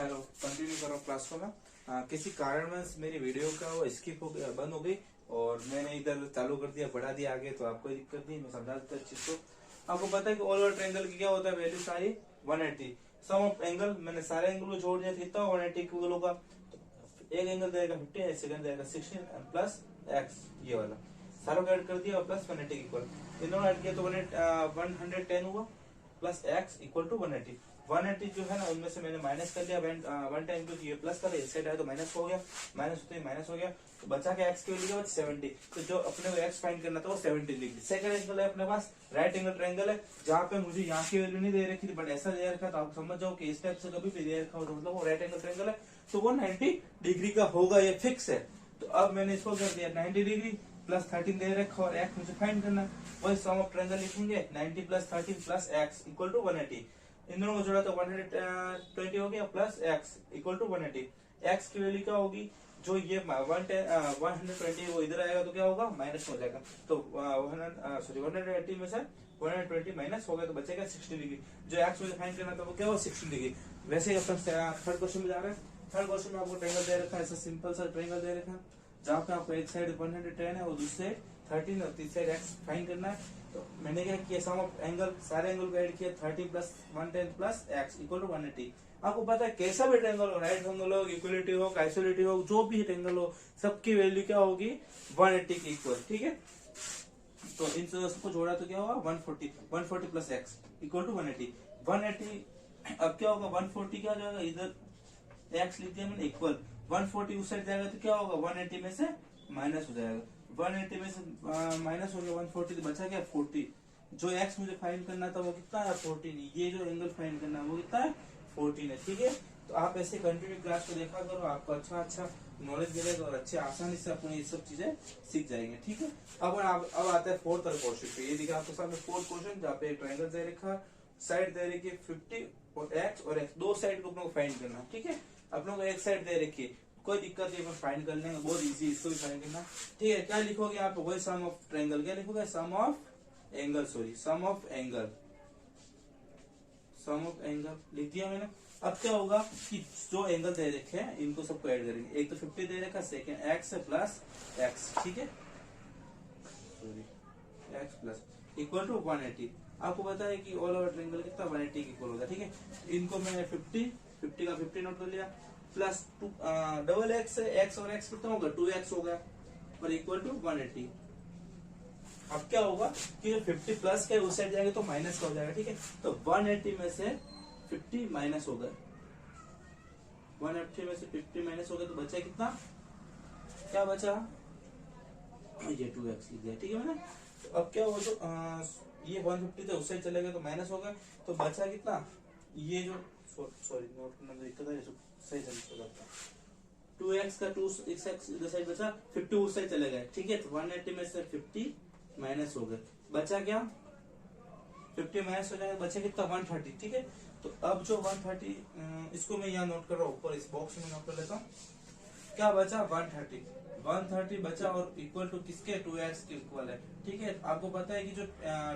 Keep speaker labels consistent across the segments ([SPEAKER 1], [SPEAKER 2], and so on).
[SPEAKER 1] Hello, continue कर रहा हूँ क्लास को मैं। किसी कारणवश मेरी वीडियो का वो स्किप हो गया, बंद हो गई और मैंने इधर चालू कर दिया, बढ़ा दिया आगे, तो आपको दिक्कत नहीं, मैं समझा देता इस चीज को। आपको पता है कि ऑल ओवर ट्रायंगल की क्या होता है, वैल्यू सारी 180। सम ऑफ एंगल, मैंने सारे एंगल को जोड़ दिया, कितना 180 इक्वल होगा। एक एंगल देगा 50, सेकंड देगा 16 प्लस एक्स, ये वाला सारों को ऐड कर दिया और प्लस 180 इक्वल, इन दोनों ऐड किया तो 110 हुआ प्लस एक्स इक्वल टू 180। 180 जो है ना, उनमें से मैंने माइनस कर दिया 110, क्योंकि ये प्लस था, इस साइड आया तो माइनस हो गया, माइनस होते ही माइनस हो गया, तो बचा के एक्स के लिए 70। तो जो अपने को एक्स फाइंड करना था वो 70 लिख दी। सेकंड एंगल है अपने पास, राइट एंगल ट्रायंगल है, जहाँ पे मुझे यहाँ की वैल्यू नहीं दे रखी थी, बट ऐसा दे रखा, तो आप समझ जाओ कि इस टाइप से कभी भी दे रखा हो तो मतलब वो राइट एंगल ट्रायंगल है, तो वो 90 डिग्री का होगा, ये फिक्स है। तो अब मैंने इसको कर दिया 90 डिग्री प्लस 13 दे रखा और एक्स मुझे फाइंड करना है, वही सम ऑफ ट्रायंगल लिखेंगे 90 plus 13 plus X equal to 180। इन दोनों को जोड़ा तो 120 हो गया plus X equal to 180। X की वैल्यू क्या होगी, जो ये 120 वो इधर आएगा तो क्या होगा, माइनस हो जाएगा, तो 180 में से 120 माइनस हो गया तो बचेगा 60 डिग्री। जो एक्स मुझे फाइंड करना था वो क्या होगा, 60 डिग्री। वैसे ही अपन थर्ड क्वेश्चन में जा रहे हैं। थर्ड क्वेश्चन में आपको ट्रायंगल दे रखा है, ऐसा सिंपल सा ट्रायंगल दे रखा है, जहाँ पे आपको एक साइड 110 है और दूसरे 13 और तीसरी साइड एक्स फाइंड करना है। तो मैंने क्या किया, सम ऑफ एंगल, सारे एंगल को ऐड किया, 30 plus 110 plus X equal to 180। आपको पता है कैसा भी ट्रायंगल हो, राइट एंगल हो, इक्वलिटी हो, आइसोलेटी हो, जो भी ट्रायंगल हो, सबकी वैल्यू क्या होगी, 180 की इक्वल, ठीक है। तो इन सबको जोड़ा तो क्या होगा, 140 प्लस एक्स इक्वल टू 180। अब क्या होगा, 140 क्या जाएगा, इधर एक्स लिख दिया मैंने इक्वल, 140 उस साइड जाएगा तो क्या होगा, 180 में से माइनस हो जाएगा, 180 में से माइनस हो गया 140, तो बचा क्या 40। जो एक्स मुझे फाइंड करना था वो कितना है, 14। ये जो एंगल फाइंड करना है वो कितना है, 14 है, ठीक है। तो आप ऐसे कंटिन्यू क्लास को देखा करो, आपको अच्छा नॉलेज मिलेगा और अच्छे आसानी से अपने ये सब चीजें सीख जाएंगे, ठीक है। अब आता है फोर्थ क्वेश्चन पे। ये देखिए आपके सामने फोर्थ क्वेश्चन, जहाँ पे ट्रायंगल दे रखा, साइड दे रखी 50 और एक्स दो साइड को अपने को फाइंड करना है, ठीक है। अपने को एक साइड दे रखी है, कोई दिक्कत नहीं, अपन फाइंड कर लेंगे, बहुत इजी, इसको भी फाइंड करना, ठीक है। क्या लिखोगे आप, वही सम ऑफ ट्रायंगल, क्या लिखोगे, sum of angle, sorry sum of angle, sum of angle लिख दिया मैंने। अब क्या होगा कि जो एंगल दे रखे हैं इनको सबको ऐड करेंगे, एक तो 50 दे रखा, सेकेंड एक्स प्लस एक्स, ठीक है, sorry X plus equal to 180। आपको पता है कि ऑल ओवर ट्रायंगल कितना 180 इक्वल होगा, ठीक है। इनको मैंने 50 का 50 नोट कर लिया, प्लस डबल एक्स और एक्स कितना होगा, 2x होगा और इक्वल टू 180। अब क्या होगा कि जो 50 प्लस का उस साइड जाएगा तो माइनस का हो जाएगा, ठीक है। तो 180 में से 50 माइनस हो गया, 180 में से 50 माइनस हो गया तो बचा कितना, क्या बचा, ये 2x लिख दिया, ठीक है मैंने। तो अब क्या होगा, जो ये 150 थे उस साइड चले गए तो माइनस हो गया, तो बचा कितना, ये जो सॉरी नोट करना तो दिक्कत है, सही से करता 2x का 2x इधर साइड बचा, 50 उस साइड चले गए, ठीक है। तो 180 में से 50 माइनस हो गए, बचा क्या, 50 माइनस हो जाएगा, बचा कितना 130, ठीक है। तो अब जो 130, इसको मैं यहाँ नोट कर रहा हूँ, ऊपर इस बॉक्स में नोट कर लेता हूँ, क्या बचा 130 बचा और इक्वल टू किसके, 2x के इक्वल है, ठीक है। आपको पता है कि जो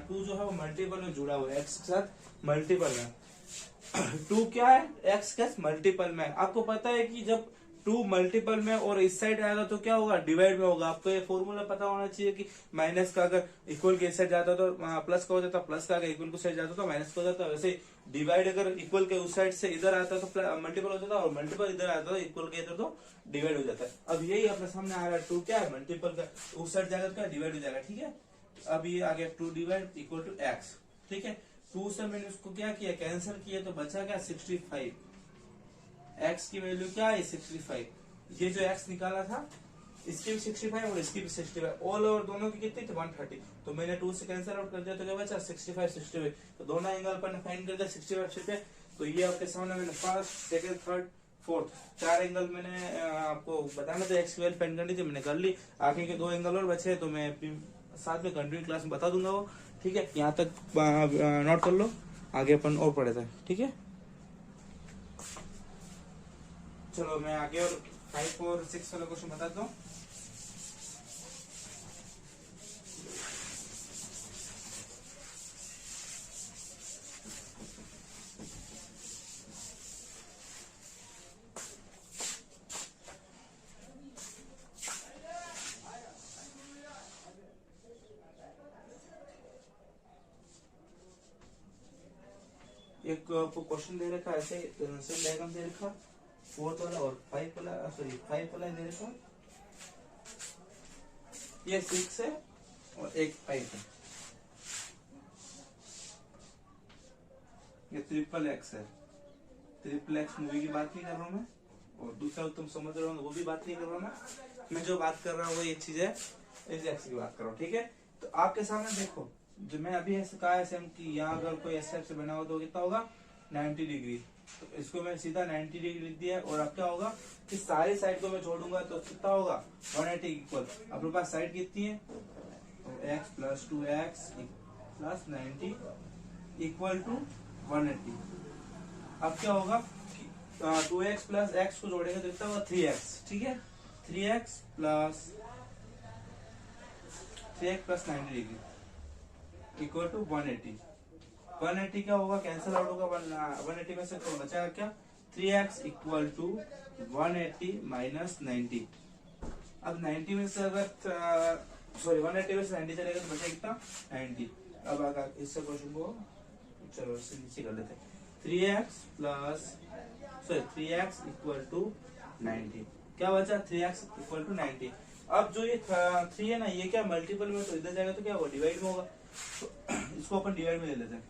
[SPEAKER 1] 2 जो है वो मल्टीपल में जुड़ा हुआ है, x के साथ मल्टीपल में, 2 क्या है, x के मल्टीपल में। आपको पता है कि जब 2 मल्टीपल में और इस साइड आएगा तो क्या होगा, डिवाइड में होगा। आपको ये फॉर्मूला पता होना चाहिए कि माइनस का अगर इक्वल के साइड जाता तो प्लस का हो जाता, प्लस का अगर इक्वल के साइड जाता तो माइनस का हो जाता। वैसे डिवाइड अगर इक्वल के उस साइड से इधर आता तो मल्टीपल हो जाता, और मल्टीपल इधर आता तो इक्वल के इधर तो डिवाइड हो जाता है। अब यही अपने सामने आ रहा है, 2 क्या है, मल्टीपल का उस साइड जाएगा तो क्या डिवाइड हो जाएगा, ठीक है। अब ये आ गया 2 डिवाइड इक्वल टू एक्स, ठीक है। 2 से मैंने उसको क्या किया, कैंसिल किया, तो बचा क्या 65। एक्स की वैल्यू क्या है 65। ये जो एक्स निकाला था इसकी भी 65 और इसकी भी 65, ऑल ओवर दोनों की कितनी थी 130। तो मैंने 2 से कैंसिल आउट कर दिया तो क्या बचा 65। तो दोनों एंगल पर फाइंड कर दिया 65। तो ये आपके सामने मैंने first, second, third, fourth 4 angle मैंने आपको बताना था, एक्स की वैल्यू फाइंड करनी थी, मैंने कर ली। आगे के 2 एंगल और बचे तो मैं साथ में कंटिन्यू क्लास में बता दूंगा वो, ठीक है। यहाँ तक नोट कर लो, आगे अपन और पढ़े थे, ठीक है। चलो मैं आगे और 5 और 6 वाला क्वेश्चन बताता हूँ। एक आपको क्वेश्चन दे रखा है ऐसे, सेम डायग्राम दे रखा, 4th वाला और 5 वाला, सॉरी 5 वाला दे रखा, ये 6 है और एक 5 है, ये ट्रिपल एक्स है। ट्रिपल एक्स मूवी की बात नहीं कर रहा हूँ मैं, और दूसरा तुम समझ रहे हो वो भी बात नहीं कर रहा हूँ मैं जो बात कर रहा हूँ वो ये चीज है, इस एक्स की बात कर रहा हूँ। ठीक है, तो आपके सामने देखो, जो मैं अभी ऐसे कहा है सेम कि यहाँ अगर कोई ऐसे से बना हो तो कितना होगा 90 डिग्री, तो इसको मैं सीधा 90 डिग्री लिख दिया। और अब क्या होगा कि सारी साइड को मैं जोड़ूंगा तो कितना होगा 180 इक्वल, अपने पास साइड कितनी है, तो x plus 2x plus 90 equal to 180। अब क्या होगा कि 2x प्लस x को जोड़ेंगे तो कितना होगा 3x। ठीक है, 3x plus 90 degree equal to 180। 180 क्या होगा, कैंसिल आउट होगा, 180 में से तो बचा क्या 3x इक्वल टू 180 माइनस 90। अब 90 में से अगर सॉरी 180 में से 90 चलेगा तो बचा कितना 90। अब अगर इससे क्वेश्चन को चलो इससे नीचे कर लेते हैं, 3x plus sorry 3x equal to 90, क्या बचा 3x इक्वल टू 90। अब जो ये 3 है ना, ये क्या मल्टीपल में, तो इधर जाएगा तो क्या होगा डिवाइड में होगा, तो इसको अपन डिवाइड में ले लेते हैं।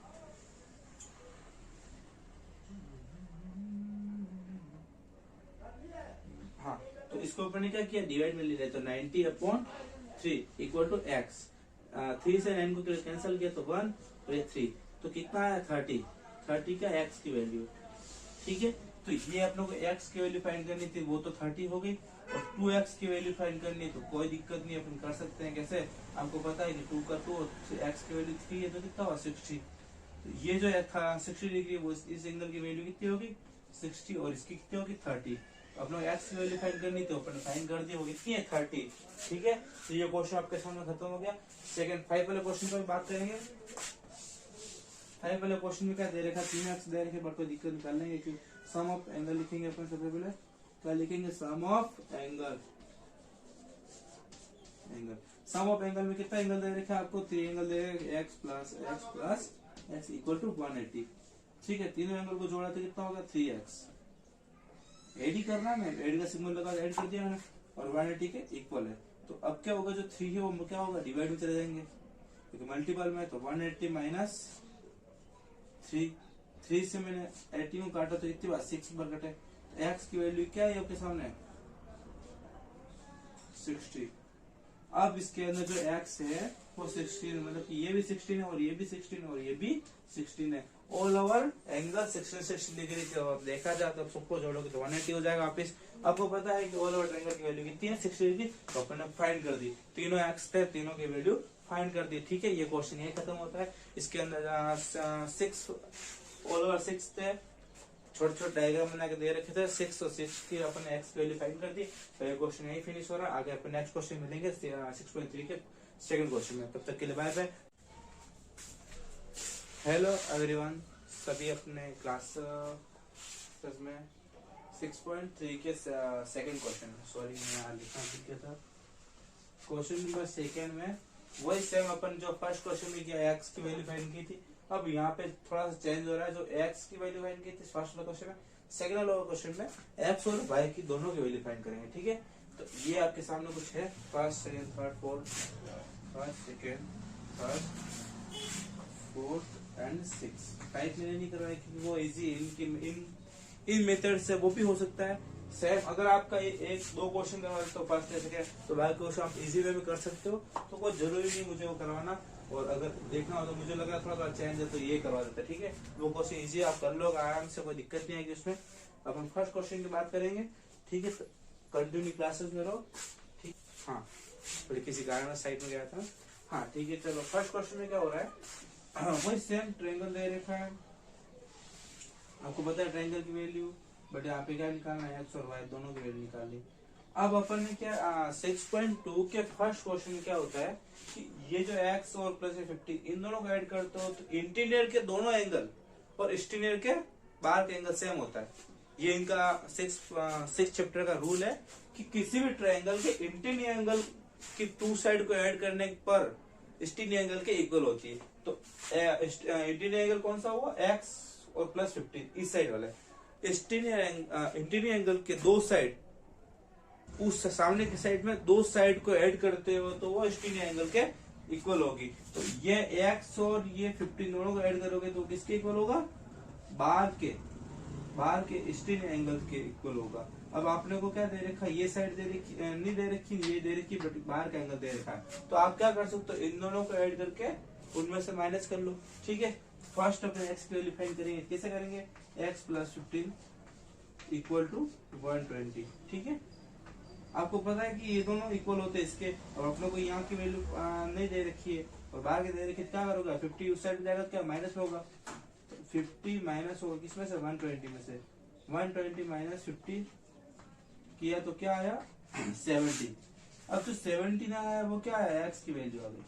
[SPEAKER 1] हाँ, तो इसको अपन ने क्या किया डिवाइड में ले लिया, तो 90/3 इक्वल टू x। 3 से 9 को कैंसिल किया तो 1 और ये 3, तो कितना है 30 का x की वैल्यू। ठीक है, तो ये अपनों को x की वैल्यू फाइंड करनी थी, वो तो 30 हो गई, और 2x की वैल्यू फाइंड करनी तो कोई दिक्कत नहीं, अपन कर सकते हैं। कैसे, आपको पता है कि 2 का 2 और x की वैल्यू 3 है तो कितना हुआ 60। तो ये जो था 60 डिग्री, वो इस एंगल की वैल्यू कितनी होगी 60, और इसकी कितनी होगी 30। अपने x की वैल्यू फाइंड करनी तो अपन फाइंड कर दी, वो कितनी है 30। ठीक है, तो ये क्वेश्चन आपके सामने खत्म हो गया। सेकंड 5 वाले क्वेश्चन पर बात करेंगे। 5 वाले क्वेश्चन में क्या दे रखा, 3x दे रखे, बट कोई दिक्कत निकाल लेंगे कि सम ऑफ एंगल लिखेंगे अपन। सबसे पहले क्या लिखेंगे, sum of angle. Sum of angle में कितना एंगल दे रखा है आपको, 3 एंगल दे रखे, x plus x equal to 180। ठीक है, तीनों एंगल को जोड़ा तो कितना होगा 3x। एड ही करना है, एड का सिंबल लगा ऐड कर दिया मैंने, और 180 के इक्वल है। तो अब क्या होगा, जो 3 है वो क्या होगा डिवाइड में चले जाएंगे, क्योंकि मल्टीपल में, तो 180 माइनस 3 से मैंने 80 को काटा तो इतनी बात 6 बार कटे। x की वैल्यू क्या है आपके सामने 60। अब इसके अंदर जो x है वो 16, मतलब कि ये भी 16 है और ये भी 16 है और ये भी 16 है। ऑल ओवर एंगल 66 डिग्री के देखा जाए तो सबको जोड़ोगे तो 180 हो जाएगा वापिस। आपको पता है कि ऑल ओवर ट्रायंगल की वैल्यू कितनी है 60 डिग्री, तो अपन ने फाइंड कर दी, तीनों x थे, तीनों की वैल्यू फाइंड कर दी। ठीक है, ये क्वेश्चन यही खत्म होता है। इसके अंदर 6 ऑल ओवर 6 थे, छोटे छोटे डायग्राम बना के दे रखे थे 6 और 6 की अपन ने x की वैल्यू फाइंड कर दी। तो ये क्वेश्चन यही फिनिश हो रहा है। आगे अपन नेक्स्ट क्वेश्चन मिलेंगे 6.3 के सेकंड क्वेश्चन में। तब तक के लिए बाय बाय। हेलो एवरीवन, सभी अपने क्लास में 6.3 के सेकंड क्वेश्चन, सॉरी मैं यहाँ लिखा था क्वेश्चन नंबर सेकंड में वही सेम अपन जो फर्स्ट क्वेश्चन में किया x की वैल्यू फाइंड की थी। अब यहाँ पे थोड़ा सा चेंज हो रहा है, जो x की वैल्यू फाइंड की थी फर्स्ट वाला क्वेश्चन में, सेकंड वाला क्वेश्चन में x और y की दोनों की वैल्यू फाइंड करेंगे। ठीक है, तो ये आपके सामने कुछ है, first second third fourth, first second third fourth and 6। Type मैंने नहीं करवाया क्योंकि वो इजी इन मेथड से वो भी हो सकता है सेम। अगर आपका एक दो क्वेश्चन करवा तो फर्स्ट सेकंड, तो बाकी क्वेश्चन आप इजी वे में कर सकते हो, तो कोई जरूरी नहीं मुझे वो करवाना। और अगर देखना हो तो मुझे लगा थोड़ा सा चेंज है तो ये करवा देता है। ठीक है, वो क्वेश्चन इजी आप कर लो आराम से, कोई दिक्कत नहीं आएगी उसमें। अपन फर्स्ट क्वेश्चन की बात करेंगे। ठीक है, कंटिन्यू क्लासेस में रहो। ठीक, हाँ थोड़ी किसी कारण साइड में गया था। हाँ ठीक है, चलो फर्स्ट क्वेश्चन में क्या हो रहा है, वही सेम ट्रायंगल दे रखा है, आपको पता है ट्रायंगल की वैल्यू, बट यहाँ पे क्या निकालना है x और y दोनों की वैल्यू निकालनी। अब अपन ने क्या 6.2 के फर्स्ट क्वेश्चन में क्या होता है कि ये जो x और प्लस 50 इन दोनों को ऐड करते हो तो इंटीरियर के दोनों एंगल और एक्सटीरियर के बाहर के एंगल सेम होता है। ये इनका 6 चैप्टर का रूल है कि किसी भी ट्रायंगल के इंटीरियर एंगल की 2 साइड को ऐड करने पर एक्सटीरियर एंगल के इक्वल होती है। तो इंटीरियर एंगल कौन सा हुआ x और प्लस 15 इस साइड वाला है। इंटीरियर एंगल के दो साइड, उस सामने की साइड में दो साइड को ऐड करते हो तो वो इंटीरियर एंगल के इक्वल होगी। तो ये x और ये 15 दोनों को ऐड करोगे तो किसके इक्वल होगा? बाहर के इंटीरियर एंगल के इक्वल होगा। अब आपने को क्या दे रखा है, ये साइड दे रखी नहीं दे रखी, ये दे रखी, बट बाहर का एंगल दे रखा है। तो आप क्या कर सकते हो, इन दोनों को ऐड करके उनमें से माइनस कर लो। ठीक है, फर्स्ट अपने x की वैल्यू फाइंड करेंगे। कैसे करेंगे? x plus 15 equal to 120। ठीक है, आपको पता है कि ये दोनों इक्वल होते हैं इसके, और अपने को यहाँ की वैल्यू नहीं दे रखी है और बाहर की दे रखी है। क्या करोगे? 50 उस साइड जाएगा, क्या माइनस होगा? 50 माइनस होगा किसमें से? 120 में से। 120 माइनस 50 किया तो क्या आया? 70। अब जो 70 ना आया वो क्या है? x की वैल्यू आ गई।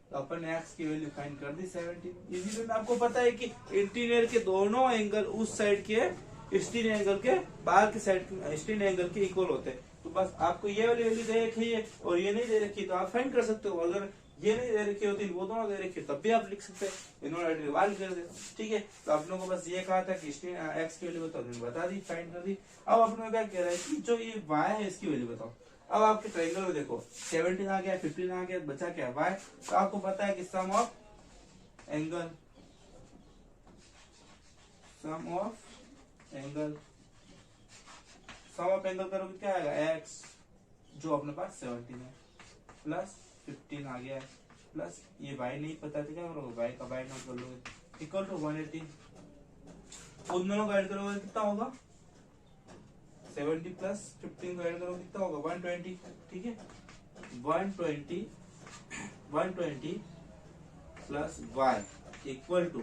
[SPEAKER 1] तो अपन x की वैल्यू फाइंड कर दी 70। इसी में आपको पता है कि इंटीरियर के दोनों एंगल उस साइड के एक्सटीरियर एंगल के बाहर के साइड एक्सटीरियर एंगल के इक्वल होते हैं। तो बस आपको ये वाली वैल्यू दे रखी है और ये नहीं दे रखी तो आप फाइंड कर सकते हो। अगर ये नहीं दे रखी होती, वो दोनों दे रखी तब भी आप लिख सकते हैं, इन्होंने डिवाइड कर दे। ठीक है, तो आप लोगों को बस ये कहा था कि x की वैल्यू बताओ, बता दी, फाइंड कर दी। अब अपने क्या कह रहा है कि जो ये y है इसकी वैल्यू बताओ। अब आपके ट्रायंगल में देखो 17 आ गया, 15 आ गया, बचा क्या? y। तो आपको पता है कि सम ऑफ एंगल करोगे क्या आएगा? x जो अपने पास 17 है प्लस 15 आ गया है, प्लस ये y नहीं पता तो क्या करोगे? y का y नोट कर लोगे इक्वल टू 180। उन दोनों को ऐड करोगे कितना होगा? 70 प्लस 15 को ऐड करोगे कितना होगा? 120। ठीक है, 120 प्लस y इक्वल टू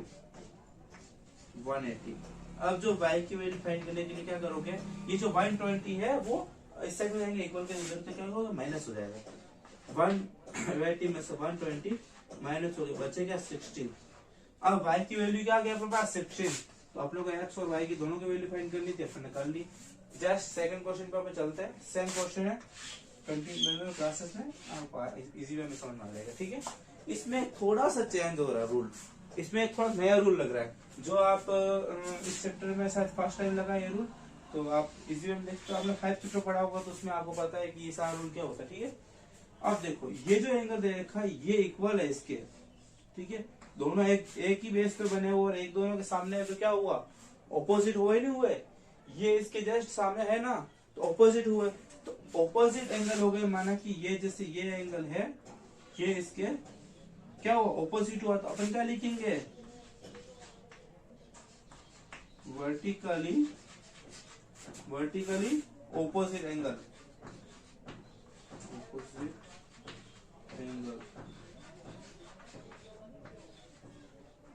[SPEAKER 1] 180। अब जो y की वैल्यू फाइंड करने के लिए क्या करोगे? ये जो 120 है वो इस साइड में जाएंगे, इक्वल के इधर से क्या होगा? माइनस हो जाएगा। 180 में से 120 माइनस हो गया, बचेगा 16। अब y की वैल्यू क्या आ गया अपने पास? 16। तो आप लोग को x और y की दोनों की वैल्यू फाइंड करनी थी, अपन ने कर ली। जस्ट सेकंड क्वेश्चन पे अपन चलते हैं। सेम क्वेश्चन है, कंटिन्यू क्लासेस में आपको इजी वे में समझ में आ जाएगा। ठीक है, इसमें थोड़ा सा चेंज हो रहा है रूल, इसमें एक थोड़ा नया रूल लग रहा है जो आप इस चैप्टर में शायद फर्स्ट टाइम लगा ये रूल। तो आप इजी वे में देखते हो, आपने 5 चैप्टर पढ़ा होगा तो उसमें आपको पता है कि ये सारा रूल क्या होता है। ठीक है, अब देखो ये जो एंगल दे रखा है ये इक्वल है इसके। ठीक है, दोनों एक ही बेस पे बने हुए और एक दोनों के सामने है तो क्या हुआ? ऑपोजिट हुए नहीं हुए? ये इसके जस्ट सामने है ना, तो ऑपोजिट हुए, तो ऑपोजिट एंगल हो गए। माना कि ये जैसे ये एंगल है, ये इसके क्या हुआ? ऑपोजिट हुआ। तो अपन क्या लिखेंगे? Vertically opposite angle.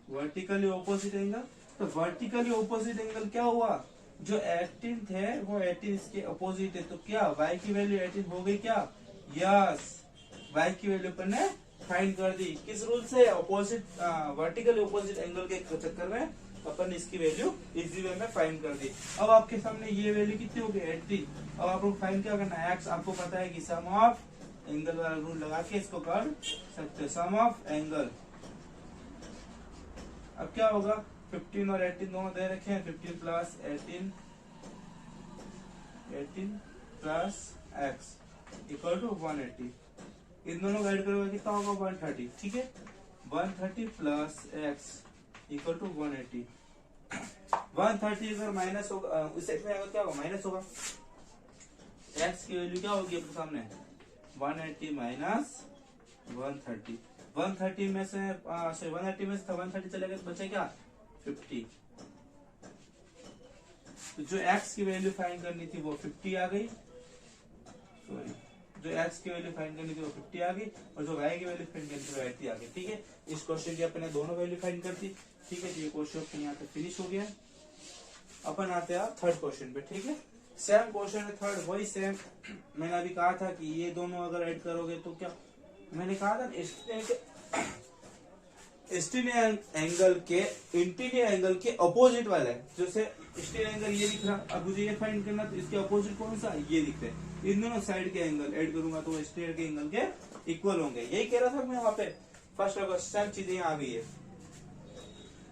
[SPEAKER 1] Vertically opposite angle. तो वर्टिकली ऑपोजिट एंगल क्या हुआ? जो 18 है वो 18 इसके अपोजिट है, तो क्या y की वैल्यू 18 हो गई क्या? यस, y की वैल्यू अपन ने फाइंड कर दी। किस रूल से? ऑपोजिट वर्टिकली ऑपोजिट एंगल के चक्कर में अपन इसकी वैल्यू इजी वे में फाइंड कर दी। अब आपके सामने ये वैल्यू कितनी हो गई? 18। अब आपको फाइंड क्या करना है? x आपको पता है कि सम ऑफ एंगल वाला रूल लगा के इसको कर सकते हो, सम ऑफ एंगल। अब क्या होगा? 15 और 18 दोनों दे रखे हैं, 15 plus 18 plus x equal to 180। इन दोनों को ऐड करोगे कितना होगा? 130। ठीक है, 130 प्लस x इक्वल टू 180। 130 अगर माइनस होगा उस साइड में आएगा क्या होगा? माइनस होगा। x की वैल्यू क्या होगी आपके सामने? 180 माइनस 130। 130 में से 180 में से 130 चलेगा तो बचे क्या? 50। तो जो x की वैल्यू फाइंड करनी थी वो 50 आ गई। सॉरी, जो x की वैल्यू फाइंड करनी थी वो 50 आ गई और जो y की वैल्यू फाइंड करनी थी वो 80 आ गई। ठीक है, इस क्वेश्चन की अपने दोनों वैल्यू फाइंड कर दी। ठीक है, ये क्वेश्चन यहाँ तक फिनिश हो गया। अपन आते हैं थर्ड क्वेश्चन पे। ठीक है, सेम क्वेश्चन है थर्ड, वही सेम। मैंने अभी कहा था कि ये दोनों अगर ऐड करोगे तो क्या, मैंने कहा था एक्सटीरियर एंगल के इंटीरियर एंगल के अपोजिट वाला है। जैसे एक्सटीरियर एंगल ये दिख रहा, अब मुझे ये फाइंड करना, तो इसके अपोजिट कौन सा? ये दिख रहा है। इन दोनों साइड के एंगल ऐड करूंगा तो एक्सटीरियर के एंगल के इक्वल होंगे। यही कह रहा था मैं वहां पे। फर्स्ट अगर सेम चीजें आ गई है।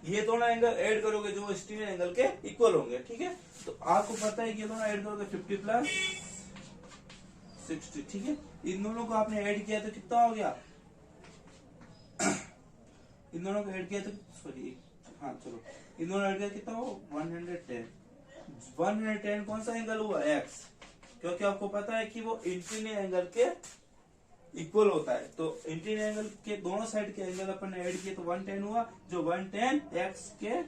[SPEAKER 1] ये दोनों एंगल ऐड करोगे जो स्टीरियन एंगल के इक्वल होंगे, ठीक है। तो आपको पता है कि ये दोनों ऐड करोगे 50 प्लस 60, ठीक है। इन दोनों को आपने ऐड किया तो कितना हो गया, इन दोनों को ऐड किया तो सॉरी हाँ चलो, इन दोनों ऐड किया कितना हो 110। 110 कौन सा एंगल हुआ, एक्स, क्योंकि आपको पता है कि वो इंक्लिनेट एंगल के इक्वल होता है। तो इंक्लिनेट एंगल के दोनों साइड के एंगल अपन ने ऐड किए तो 110 हुआ, जो 110 एक्स के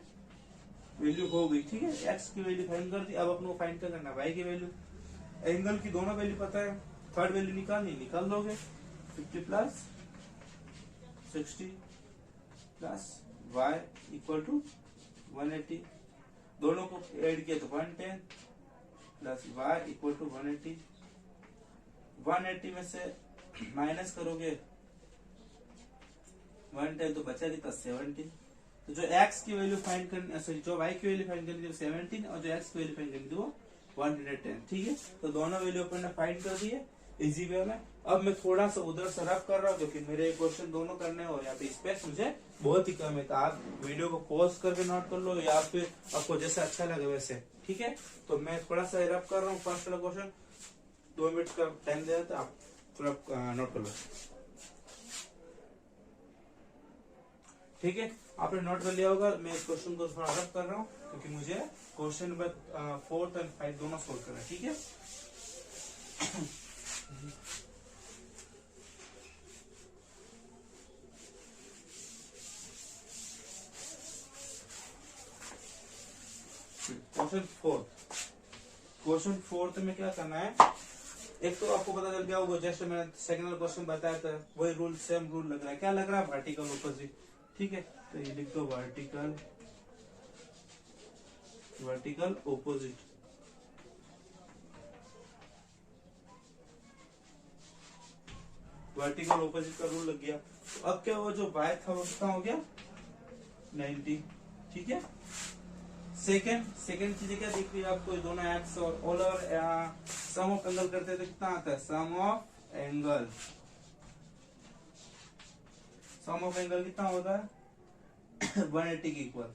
[SPEAKER 1] वैल्यू हो गई, ठीक है। एक्स की वैल्यू फाइंड कर दी। अब अपन को फाइंड करना वाई की वैल्यू। एंगल की दोनों वैल्यू पता है, थर्ड वैल्यू निकाल दोगे 50 plus 60 plus Y equal to 180। दोनों को ऐड किया तो 110 प्लस वाई इक्वल टू 180। 180 में से माइनस करोगे 110 तो बचा कितना 17। तो जो x की वैल्यू फाइंड करनी, सॉरी जो y की वैल्यू फाइंड करनी थी 17 और जो x की वैल्यू फाइंड करनी थी वो 110, ठीक है। तो दोनों वैल्यू अपन ने फाइंड कर दी है इजी वे में। अब मैं थोड़ा सा उधर से रफ कर रहा हूँ क्योंकि मेरे क्वेश्चन दोनों करने और यहाँ पे स्पेस मुझे बहुत ही कम है। तो आप वीडियो को पॉज करके नोट कर लो या फिर आपको जैसा अच्छा लगे वैसे, ठीक है। तो मैं थोड़ा सा रफ कर रहा हूँ। फर्स्ट वाला क्वेश्चन 2 मिनट का टाइम दे देता, आप थोड़ा नोट कर लो, ठीक है। आपने नोट कर लिया होगा। मैं इस क्वेश्चन को थोड़ा रफ कर रहा हूँ क्योंकि मुझे क्वेश्चन नंबर 4 और 5 दोनों सोल्व करना है, ठीक है। क्वेश्चन 4 में क्या करना है, एक तो आपको पता चल गया होगा, जस्ट मैंने सेकंड वाला क्वेश्चन बताया था वही रूल, सेम रूल लग रहा है। क्या लग रहा है, वर्टिकल ऑपोजिट, ठीक है। तो ये लिख दो वर्टिकल ऑपोजिट। वर्टिकल ऑपोजिट का रूल लग गया। तो अब क्या हुआ, जो y था वो कितना हो गया 90, ठीक है। सेकंड चीजें क्या दिख रही है आपको, दोनों एक्स और all over sum of angle करते हैं तो कितना आता है, सम ऑफ एंगल कितना होता है 180 के इक्वल,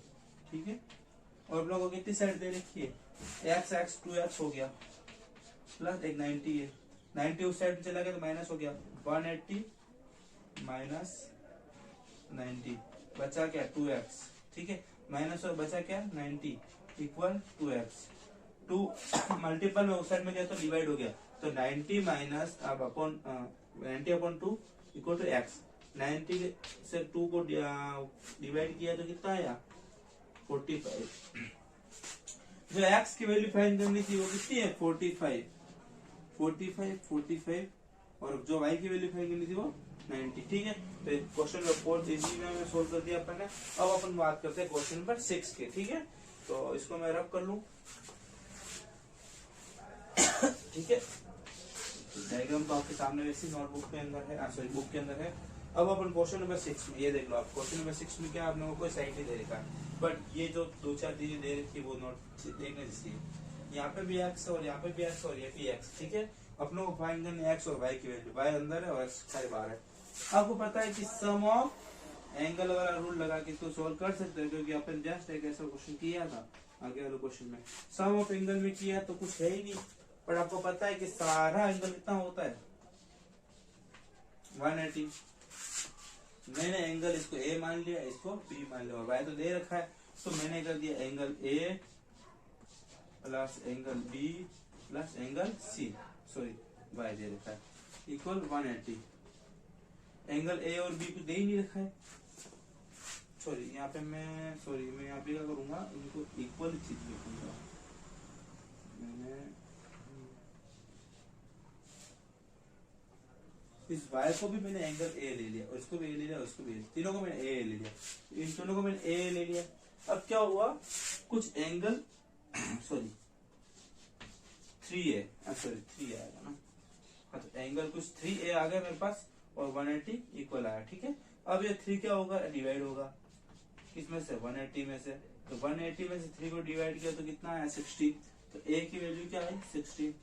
[SPEAKER 1] ठीक है। और हम लोगों को कितनी साइड दे रखी है, x 2x हो गया प्लस एक 90 है, 90 उस साइड में चला गया तो माइनस हो गया 180 माइनस 90 बचा क्या 2x, ठीक है। माइनस और बचा क्या 90 इक्वल 2x। 2 मल्टीपल में उस साइड में गया तो डिवाइड हो गया, तो 90 माइनस अब upon 90 upon 2 equal to x। 90 से 2 को डिवाइड किया तो कितना आया 45। जो x की वैल्यू फाइंड करनी थी वो कितनी है 45 और जो y की वैल्यू फाइंड करनी थी वो 90, ठीक है। तो क्वेश्चन नंबर 4 इजी में सोल्व कर दिया अपन ने। अब अपन बात करते हैं क्वेश्चन नंबर 6 के, ठीक है। तो इसको मैं रब कर लूं, ठीक है। डायग्राम तो आपके सामने वैसे नोटबुक के अंदर है, सॉरी बुक के अंदर है। अब अपन क्वेश्चन नंबर 6 में ये देख लो, आप क्वेश्चन नंबर 6 में क्या आप लोगों को साइड ही दे रखा है, बट ये जो 2-4 चीजें दे रखी है वो नोट देखने जैसी। यहाँ पे भी एक्स और यहाँ पे भी एक्स और ये भी एक्स, ठीक है। अपनों को फाइंड करनी एक्स और वाई की वैल्यू, वाई अंदर है और एक्स सारे बाहर है। आपको पता है कि सम ऑफ एंगल वाला रूल लगा के तो सोल्व कर सकते हैं, क्योंकि अपन जस्ट एक ऐसा क्वेश्चन किया था आगे वाले क्वेश्चन में, सम ऑफ एंगल में किया तो कुछ है ही नहीं। पर आपको पता है कि सारा एंगल कितना होता है 180। मैंने एंगल इसको ए मान लिया, इसको बी मान लिया, और वाई तो दे रखा है तो मैंने कर दिया angle A plus angle B plus angle C, sorry Y दे रखा है इक्वल 180। एंगल ए और बी को दे ही नहीं रखा है, सॉरी यहाँ पे मैं यहाँ पे क्या करूंगा, इनको इक्वल चीज लिखूंगा। मैंने इस y को भी मैंने एंगल ए ले लिया और इसको भी ए ले लिया और इसको भी तीनों को मैंने ए ले लिया, इन दोनों को मैंने ए ले लिया। अब क्या हुआ, कुछ एंगल सॉरी 3a, सॉरी 3 आएगा ना, तो एंगल कुछ 3a आ गया मेरे पास और 180 इक्वल आया, ठीक है। अब ये 3 क्या होगा, डिवाइड होगा किसमें से 180 में से, तो 180 में से 3 को डिवाइड किया तो कितना आया 60। तो a की वैल्यू क्या आई 60।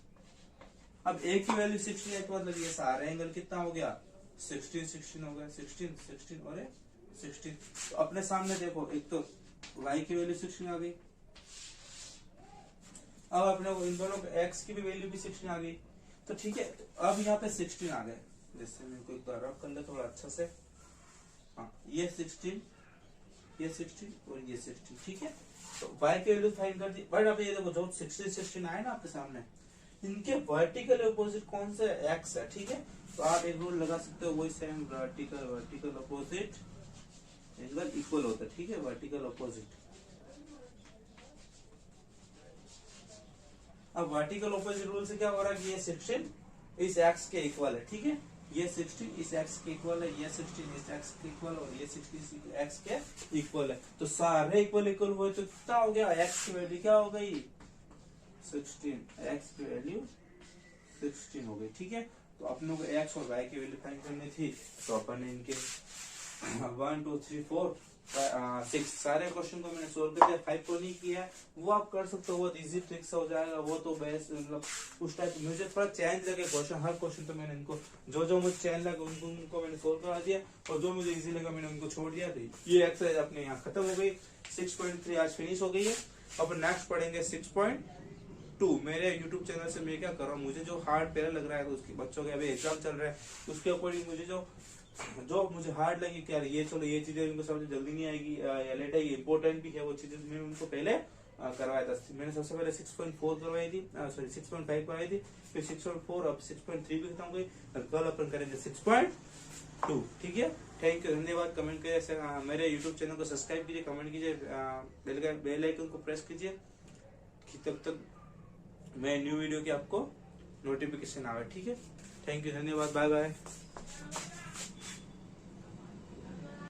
[SPEAKER 1] अब a की वैल्यू 60 है तो मतलब ये सारा एंगल कितना हो गया 16 हो गया, 16 और 16। तो अपने सामने देखो, एक तो y की वैल्यू 16 आ गई। अब अपने को इन दोनों x की भी वैल्यू भी 16 आ गई। तो ठीक है, अब यहाँ पे 16 आ गए। जैसे मैं कोई रब कर ले थोड़ा अच्छा से। हाँ, ये 16, ये 16 और ये 16, ठीक है। तो y की वैल्यू फाइंड कर दी। बट अब ये देखो, जो 16 16 आए ना आपके सामने, इनके वर्टिकल अपोजिट कौन सा है? x है, ठीक है। तो आप एक रूल लगा सकते हो, वही same vertical opposite angle equal होता है, ठीक है। वर्टिकल अपोजिट, अब वर्टिकल ऑपोजिट रूल से क्या हो रहा है कि ये 16 इस एक्स के इक्वल है, ठीक है। ये 16 इस एक्स के इक्वल है, ये 16 इस एक्स के इक्वल और ये 16 इस एक्स के इक्वल है। तो सारे इक्वल इक्वल हुए तो कितना हो गया? एक्स की वैल्यू क्या हो गई? 16। एक्स की वैल्यू 16 हो गई, ठीक है। तो अपनों को एक्स और वाई की वैल्यू फाइंड करनी थी, तो अपन ने इनके 1 2 3 4 6 सारे क्वेश्चन को मैंने सोल्व कर दिया। 5 को नहीं किया, वो आप कर सकते हो, बहुत इजी ट्रिक से हो जाएगा वो। तो बेस्ट मतलब उस टाइप मुझे थोड़ा चेंज लगे क्वेश्चन, हर क्वेश्चन तो मैंने इनको जो मुझे चेंज लगा उनको मैंने सोल्व करा दिया, और जो मुझे इजी लगा मैंने उनको छोड़ दिया। तो ये एक्सरसाइज अपने यहाँ खत्म हो गई। 6.3 आज फिनिश हो गई है। अब नेक्स्ट पढ़ेंगे 6.2। मेरे YouTube चैनल से मैं क्या कर रहा हूँ, मुझे जो हार्ड पहले लग रहा है, तो उसके बच्चों के अभी एग्जाम चल रहा है, उसके अकॉर्डिंग मुझे जो मुझे हार्ड लगी कि यार ये चलो ये चीजें इनको समझ जल्दी नहीं आएगी या लेट आएगी, इंपॉर्टेंट भी है वो चीजें, मैंने उनको पहले करवाया था। मैंने सबसे पहले 6.4 करवाई थी, सॉरी 6.5 करवाई थी, फिर 6.4, अब 6.3 भी खत्म हो गई। कल अपन करेंगे 6.2, ठीक है। थैंक यू, धन्यवाद। कमेंट करिए, मेरे यूट्यूब चैनल को सब्सक्राइब कीजिए, कमेंट कीजिए, बेल आइकन को प्रेस कीजिए कि तब तक मैं न्यू वीडियो की आपको नोटिफिकेशन आवे, ठीक है। थैंक यू, धन्यवाद, बाय बाय।